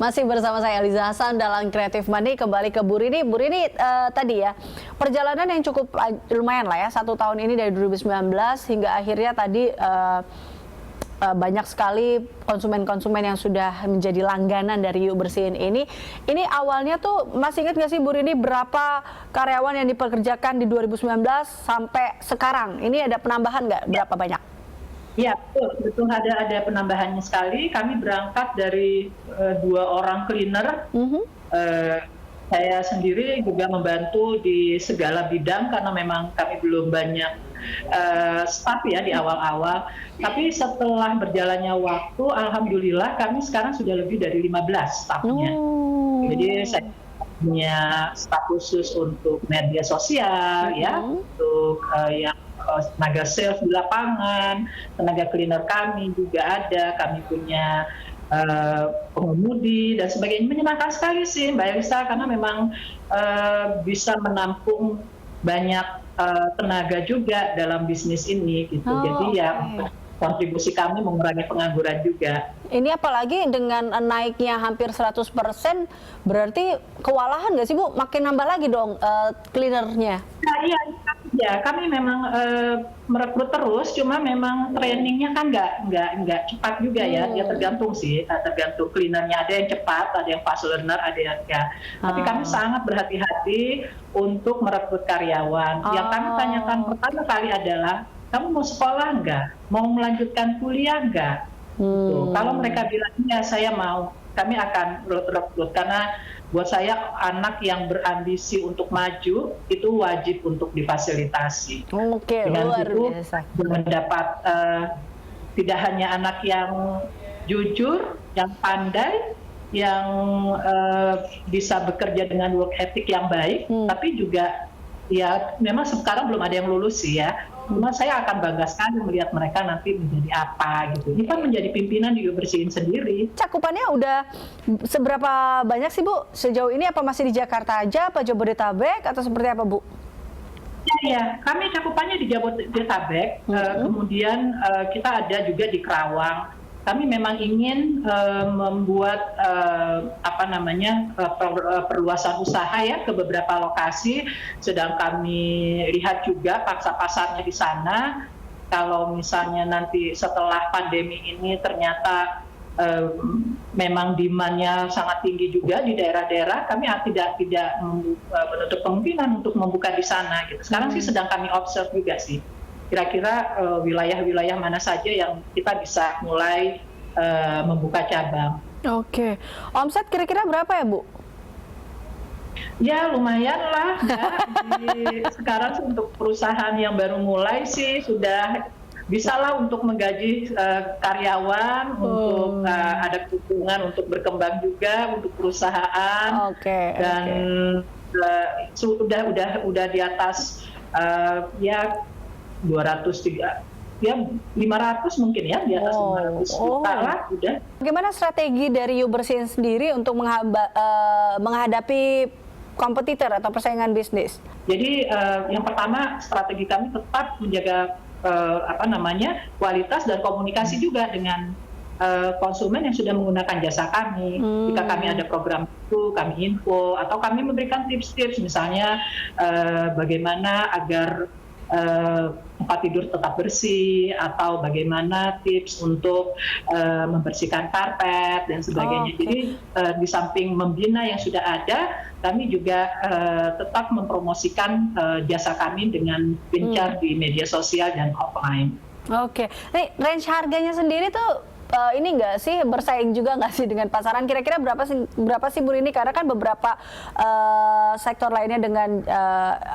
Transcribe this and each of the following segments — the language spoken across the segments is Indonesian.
Masih bersama saya Eliza Hasan dalam Creative Money. Kembali ke Bu Rini. Bu Rini, tadi ya, perjalanan yang cukup lumayan lah ya, 1 tahun ini dari 2019 hingga akhirnya tadi banyak sekali konsumen-konsumen yang sudah menjadi langganan dari Yuk Bersihin ini. Ini awalnya tuh masih ingat nggak sih Bu Rini berapa karyawan yang dipekerjakan di 2019 sampai sekarang? Ini ada penambahan nggak? Berapa banyak? Ya, betul ada penambahannya sekali. Kami berangkat dari 2 orang cleaner. Saya sendiri juga membantu di segala bidang karena memang kami belum banyak staff ya di awal-awal. Tapi setelah berjalannya waktu, alhamdulillah kami sekarang sudah lebih dari 15 staffnya. Jadi saya punya staf khusus untuk media sosial ya, untuk yang tenaga sales di lapangan, tenaga cleaner kami juga ada, kami punya pengemudi dan sebagainya. Menyenangkan sekali sih Mbak Elisa karena memang bisa menampung banyak tenaga juga dalam bisnis ini gitu. Jadi ya kontribusi kami mengurangi pengangguran juga. Ini apalagi dengan naiknya hampir 100%, berarti kewalahan nggak sih Bu? Makin nambah lagi dong cleanernya. Nah, iya, kami memang merekrut terus, cuma memang trainingnya kan nggak cepat juga ya. Dia tergantung sih, tergantung cleanernya. Ada yang cepat, ada yang fast learner, ada yang enggak. Tapi kami sangat berhati-hati untuk merekrut karyawan. Yang kami tanyakan pertama kali adalah, kamu mau sekolah nggak? Mau melanjutkan kuliah nggak? Kalau mereka bilang, ya saya mau, kami akan rekrut. Karena buat saya anak yang berambisi untuk maju, itu wajib untuk difasilitasi. Dengan luar itu, biasa. mendapat tidak hanya anak yang jujur, yang pandai, yang bisa bekerja dengan work ethic yang baik, tapi juga ya memang sekarang belum ada yang lulus sih ya. Cuma saya akan bangga sekali melihat mereka nanti menjadi apa gitu. Ini kan menjadi pimpinan di Yuk Bersihin sendiri. Cakupannya udah seberapa banyak sih Bu? Sejauh ini apa masih di Jakarta aja, apa Jabodetabek atau seperti apa Bu? Ya, kami cakupannya di Jabodetabek. Kemudian kita ada juga di Kerawang. Kami memang ingin membuat perluasan usaha ya ke beberapa lokasi. Sedang kami lihat juga paksa pasarnya di sana. Kalau misalnya nanti setelah pandemi ini ternyata memang demand-nya sangat tinggi juga di daerah-daerah, kami tidak menutup kemungkinan untuk membuka di sana. Gitu. Sekarang sih sedang kami observe juga sih. Kira-kira wilayah-wilayah mana saja yang kita bisa mulai membuka cabang. Oke. Omset kira-kira berapa ya Bu? Ya lumayan lah. Sekarang sih untuk perusahaan yang baru mulai sih sudah bisa lah untuk menggaji karyawan, untuk ada keuntungan untuk berkembang juga untuk perusahaan. Dan sudah di atas ya 500 mungkin ya, di atas 500 juta lah udah. Bagaimana strategi dari Yuk Bersihin sendiri untuk menghadapi kompetitor atau persaingan bisnis? Jadi yang pertama strategi kami tetap menjaga kualitas dan komunikasi juga dengan konsumen yang sudah menggunakan jasa kami. Jika kami ada program itu, kami info atau kami memberikan tips-tips misalnya bagaimana agar tempat tidur tetap bersih atau bagaimana tips untuk membersihkan karpet dan sebagainya. Jadi di samping membina yang sudah ada, kami juga tetap mempromosikan jasa kami dengan gencar di media sosial dan offline. Nih range harganya sendiri tuh ini nggak sih bersaing juga nggak sih dengan pasaran? Kira-kira berapa sih Bu Rini? Karena kan beberapa sektor lainnya dengan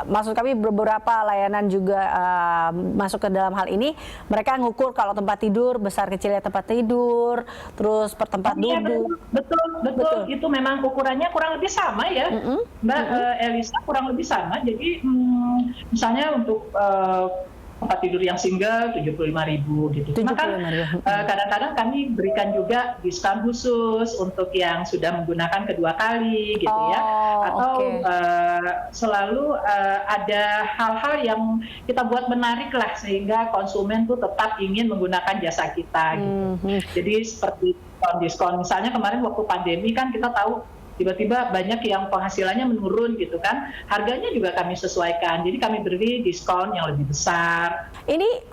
maksud kami beberapa layanan juga masuk ke dalam hal ini. Mereka ngukur kalau tempat tidur besar kecilnya tempat tidur, terus per tempat duduk. Betul. Itu memang ukurannya kurang lebih sama ya, Mbak Elisa, kurang lebih sama. Jadi misalnya untuk tempat tidur yang single 75.000 gitu. Cuma kan 75.000. kadang-kadang kami berikan juga diskon khusus untuk yang sudah menggunakan kedua kali gitu ya. Atau selalu ada hal-hal yang kita buat menarik lah sehingga konsumen tuh tetap ingin menggunakan jasa kita gitu. Jadi seperti diskon misalnya kemarin waktu pandemi kan kita tahu tiba-tiba banyak yang penghasilannya menurun gitu kan, harganya juga kami sesuaikan, jadi kami beri diskon yang lebih besar. Ini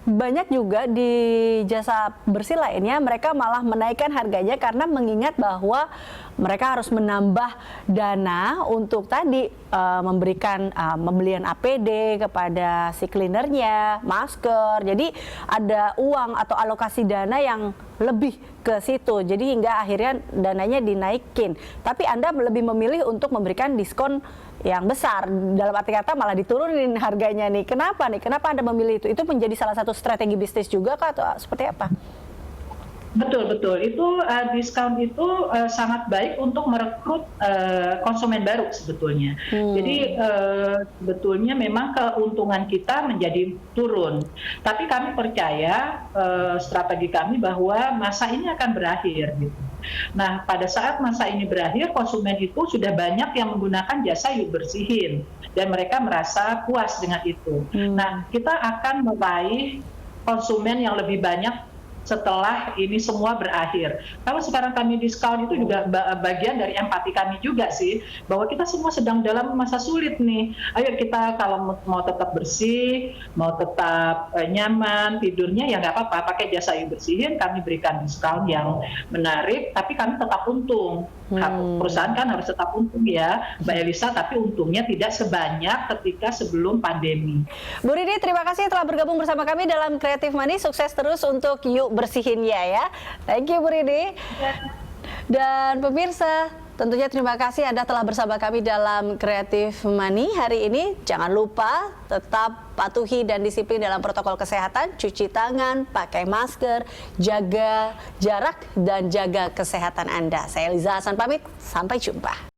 banyak juga di jasa bersih lainnya mereka malah menaikkan harganya karena mengingat bahwa mereka harus menambah dana untuk tadi memberikan pembelian APD kepada si cleanernya, masker. Jadi ada uang atau alokasi dana yang lebih ke situ. Jadi hingga akhirnya dananya dinaikin. Tapi Anda lebih memilih untuk memberikan diskon yang besar, dalam arti kata malah diturunin harganya nih. Kenapa nih? Kenapa Anda memilih itu? Itu menjadi salah satu strategi bisnis juga kah atau seperti apa? Betul. Itu diskon itu sangat baik untuk merekrut konsumen baru sebetulnya. Jadi sebetulnya memang keuntungan kita menjadi turun. Tapi kami percaya strategi kami bahwa masa ini akan berakhir gitu. Nah, pada saat masa ini berakhir, konsumen itu sudah banyak yang menggunakan jasa Yuk Bersihin dan mereka merasa puas dengan itu. Nah, kita akan meraih konsumen yang lebih banyak setelah ini semua berakhir. Kalau sekarang kami diskon itu juga bagian dari empati kami juga sih, bahwa kita semua sedang dalam masa sulit nih. Ayo kita kalau mau tetap bersih, mau tetap nyaman tidurnya ya nggak apa-apa, pakai jasa Yuk Bersihin, kami berikan diskon yang menarik, tapi kami tetap untung. Perusahaan kan harus tetap untung ya, Mbak Elisa, tapi untungnya tidak sebanyak ketika sebelum pandemi. Bu Rini, terima kasih telah bergabung bersama kami dalam Creative Money. Sukses terus untuk Yuk Bersihinnya ya. Thank you Bu Rini. Dan pemirsa, tentunya terima kasih Anda telah bersama kami dalam Creative Money hari ini. Jangan lupa tetap patuhi dan disiplin dalam protokol kesehatan, cuci tangan, pakai masker, jaga jarak, dan jaga kesehatan Anda. Saya Liza Hasan pamit, sampai jumpa.